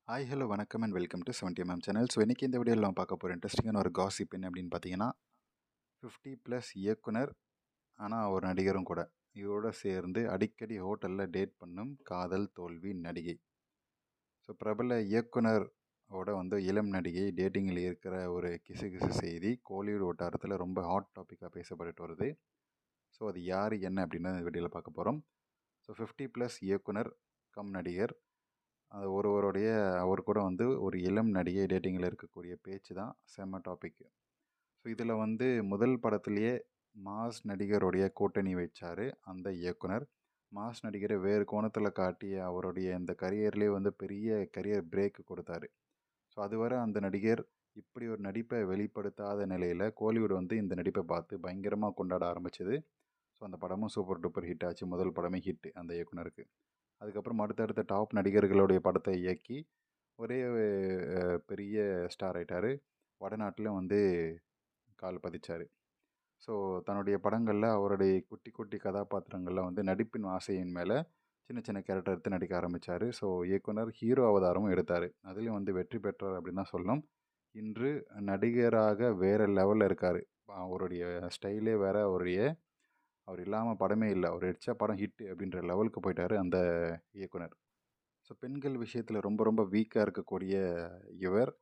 Hi hello வணக்கம் and welcome to 70 channel. So இன்றைக்கி இந்த வீடியோவில் நான் பார்க்க போகிற இன்ட்ரெஸ்டிங்கான ஒரு காசிப் என்ன அப்படின்னு பார்த்தீங்கன்னா 50+ இயக்குனர், ஆனால் ஒரு நடிகரும் கூட. இவரோட சேர்ந்து அடிக்கடி ஹோட்டலில் டேட் பண்ணும் காதல் தோல்வி நடிகை. ஸோ பிரபல இயக்குனரோட இளம் நடிகை டேட்டிங்கில் இருக்கிற ஒரு கிசு செய்தி கோலிவுட் வட்டாரத்தில் ரொம்ப ஹாட் டாப்பிக்காக பேசப்பட்டுட்டு வருது. ஸோ அது யார் என்ன அப்படின்னு இந்த வீடியோவில் பார்க்க போகிறோம். ஸோ 50+ இயக்குனர் கம் நடிகர், அது அவர் கூட ஒரு இளம் நடிகை டேட்டிங்கில் இருக்கக்கூடிய பேச்சு தான் செம்ம டாபிக். ஸோ இதில் முதல் படத்துலேயே மாஸ் நடிகருடைய கூட்டணி வச்சார் அந்த இயக்குனர். மாஸ் நடிகரை வேறு கோணத்தில் காட்டி அவருடைய இந்த கரியர்லேயே பெரிய கரியர் பிரேக் கொடுத்தாரு. ஸோ அதுவரை அந்த நடிகர் இப்படி ஒரு நடிப்பை வெளிப்படுத்தாத நிலையில் கோலிவுட் இந்த நடிப்பை பார்த்து பயங்கரமாக கொண்டாட ஆரம்பிச்சது. ஸோ அந்த படமும் சூப்பர் டூப்பர் ஹிட் ஆச்சு. முதல் படமே ஹிட் அந்த இயக்குனருக்கு. அதுக்கப்புறம் அடுத்தடுத்த டாப் நடிகர்களுடைய படத்தை இயக்கி ஒரே பெரிய ஸ்டார் ஆயிட்டார். வடநாட்டில் கால் பதிச்சார். ஸோ தன்னுடைய படங்களில் அவருடைய குட்டி குட்டி கதாபாத்திரங்களில் நடிப்பின் ஆசையின் மேலே சின்ன சின்ன கேரக்டர் எடுத்து நடிக்க ஆரம்பித்தார். ஸோ இயக்குனர் ஹீரோ அவதாரமும் எடுத்தார். அதுலேயும் வெற்றி பெற்றார் அப்படின்னு தான் சொல்லணும். இன்று நடிகராக வேறு லெவலில் இருக்கார். அவருடைய ஸ்டைலே வேறு, அவர் இல்லாமல் படமே இல்லை, அவர் அடித்த படம் ஹிட் அப்படின்ற லெவலுக்கு போயிட்டார் அந்த இயக்குனர். ஸோ பெண்கள் விஷயத்தில் ரொம்ப ரொம்ப வீக்காக இருக்கக்கூடிய இவர்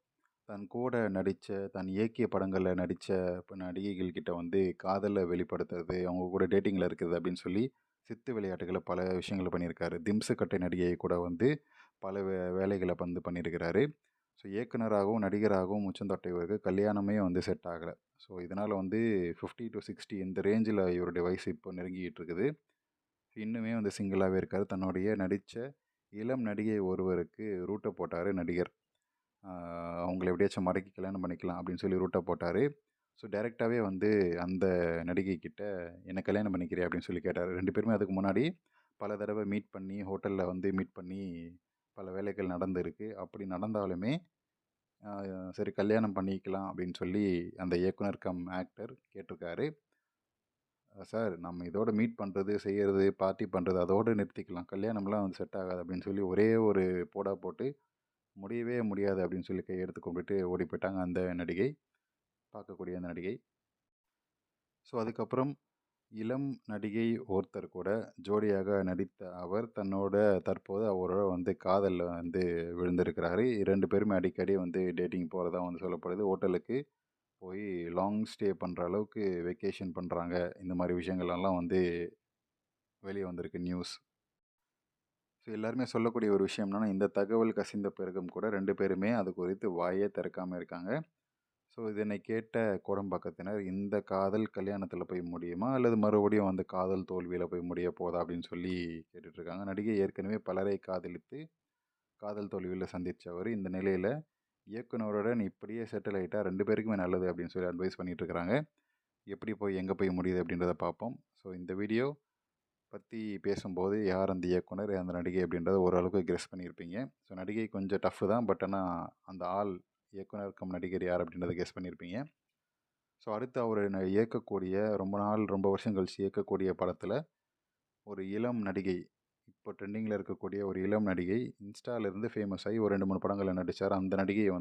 தன் கூட நடித்த, தன் இயக்கிய படங்களில் நடித்த நடிகைகள் கிட்ட காதலை வெளிப்படுத்துறது, அவங்க கூட டேட்டிங்கில் இருக்குது அப்படின்னு சொல்லி சித்து விளையாட்டுகளை பல விஷயங்கள் பண்ணியிருக்காரு. திம்சு நடிகையை கூட பல வேலைகளை பண்ணியிருக்கிறாரு. ஸோ இயக்குனராகவும் நடிகராகவும் உச்சம் தொட்டவருக்கு கல்யாணமே செட் ஆகலை. ஸோ இதனால் 50 to 60 இந்த ரேஞ்சில் இவருடைய வயசு இப்போ நெருங்கிட்டு இருக்குது. இன்னுமே சிங்கிளாகவே இருக்கார். தன்னுடைய நடித்த இளம் நடிகை ஒருவருக்கு ரூட்டை போட்டார் நடிகர். அவங்கள எப்படியாச்சும் மடக்கி கல்யாணம் பண்ணிக்கலாம் அப்படின்னு சொல்லி ரூட்டை போட்டார். ஸோ டைரெக்டாகவே அந்த நடிகை கிட்ட என்ன கல்யாணம் பண்ணிக்கிறேன் அப்படின்னு சொல்லி கேட்டார். 2 பேருமே அதுக்கு முன்னாடி பல தடவை மீட் பண்ணி, ஹோட்டலில் மீட் பண்ணி பல வேலைகள் நடந்திருக்கு. அப்படி நடந்தாலுமே சரி கல்யாணம் பண்ணிக்கலாம் அப்படின்னு சொல்லி அந்த இயக்குனர் கம் ஆக்டர் கேட்டிருக்காரு. சார், நம்ம இதோட மீட் பண்ணுறது, செய்கிறது, பார்ட்டி பண்ணுறது அதோடு நிறுத்திக்கலாம், கல்யாணம்லாம் செட் ஆகாது அப்படின்னு சொல்லி ஒரே ஒரு போடா போட்டு முடியவே முடியாது அப்படின்னு சொல்லி கையெடுத்து கும்பிட்டு ஓடி போயிட்டாங்க அந்த நடிகை, பார்க்கக்கூடிய அந்த நடிகை. ஸோ அதுக்கப்புறம் இளம் நடிகை ஒருத்தர் கூட ஜோடியாக நடித்த அவர் தன்னோட தற்போது அவரோட காதலில் விழுந்திருக்கிறாரு. 2 பேருமே அடிக்கடி டேட்டிங் போகிறதா சொல்லப்படுது. ஹோட்டலுக்கு போய் லாங் ஸ்டே பண்ணுற அளவுக்கு வெக்கேஷன் பண்ணுறாங்க. இந்த மாதிரி விஷயங்கள்லாம் வெளியே வந்திருக்கு நியூஸ். ஸோ எல்லாருமே சொல்லக்கூடிய ஒரு விஷயம் என்னென்னா, இந்த தகவல் கசிந்த பிறகும் கூட 2 பேருமே அது குறித்து வாயே திறக்காமல் இருக்காங்க. ஸோ இதனை கேட்ட கோடம்பாக்கத்தினர் இந்த காதல் கல்யாணத்தில் போய் முடியுமா, அல்லது மறுபடியும் காதல் தோல்வியில் போய் முடிய போதா அப்படின்னு சொல்லி கேட்டுட்ருக்காங்க. நடிகை ஏற்கனவே பலரை காதலித்து காதல் தோல்வியில் சந்தித்தவர். இந்த நிலையில் இயக்குனருடன் இப்படியே செட்டில் ஆகிட்டா 2 பேருக்குமே நல்லது அப்படின்னு சொல்லி அட்வைஸ் பண்ணிகிட்ருக்குறாங்க. எப்படி போய் எங்கே போய் முடியுது அப்படின்றத பார்ப்போம். ஸோ இந்த வீடியோ பற்றி பேசும்போது யார் அந்த இயக்குனர், அந்த நடிகை அப்படின்றத ஓரளவுக்கு கெஸ் பண்ணியிருப்பீங்க. ஸோ நடிகை கொஞ்சம் டஃப்பு தான், பட் ஆனால் அந்த ஆள் இயக்குனர் கம் நடிகர் யார் அப்படின்றத கெஸ் பண்ணியிருப்பீங்க. ஸோ அடுத்து அவர் இயக்கக்கூடிய, ரொம்ப வருஷம் கழிச்சு இயக்கக்கூடிய படத்தில் ஒரு இளம் நடிகை, இப்போ ட்ரெண்டிங்கில் இருக்கக்கூடிய ஒரு இளம் நடிகை இன்ஸ்டாலேருந்து ஃபேமஸ் ஆகி ஒரு 2-3 படங்களில் நடித்தார். அந்த நடிகையை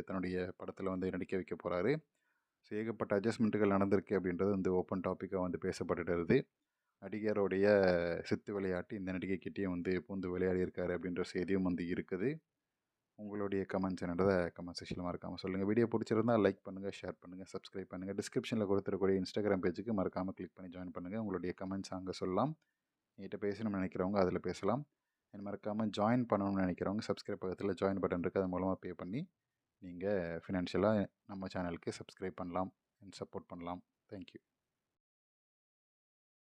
தன்னுடைய படத்தில் நடிக்க வைக்க போகிறாரு. ஸோ ஏகப்பட்ட அட்ஜஸ்ட்மெண்ட்டுகள் நடந்திருக்கு அப்படின்றது ஓப்பன் டாப்பிக்காக பேசப்பட்டுட்டு வருது. நடிகருடைய சித்து விளையாட்டு இந்த நடிகைக்கிட்டேயும் பூந்து விளையாடி இருக்காரு அப்படின்ற செய்தியும் இருக்குது. உங்களுடைய கமெண்ட்ஸ் என்னன்றதை கமெண்ட் செக்ஷனில் மறக்காமல் சொல்லுங்கள். வீடியோ பிடிச்சிருந்தால் லைக் பண்ணுங்கள், ஷேர் பண்ணுங்கள், சப்ஸ்கிரைப் பண்ணுங்கள். டிஸ்கிரிப்ஷனில் கொடுத்துருக்கூடிய இன்ஸ்டாகிராம் பேஜுக்கு மறக்காமல் கிளிக் பண்ணி ஜாயின் பண்ணுங்கள். உங்களுடைய கமெண்ட்ஸ் அங்கே சொல்லலாம். என்கிட்ட பேசணும்னு நினைக்கிறவங்க அதில் பேசலாம். மறக்காமல் ஜாயின் பண்ணணும்னு நினைக்கிறவங்க சப்ஸ்கிரைப் பக்கத்தில் ஜாயின் பட்டன் இருக்குது, அது மூலமாக பே பண்ணி நீங்கள் ஃபினான்ஷியலாக நம்ம சேனலுக்கு சப்ஸ்கிரைப் பண்ணலாம் அண்ட் சப்போர்ட் பண்ணலாம். தேங்க்யூ.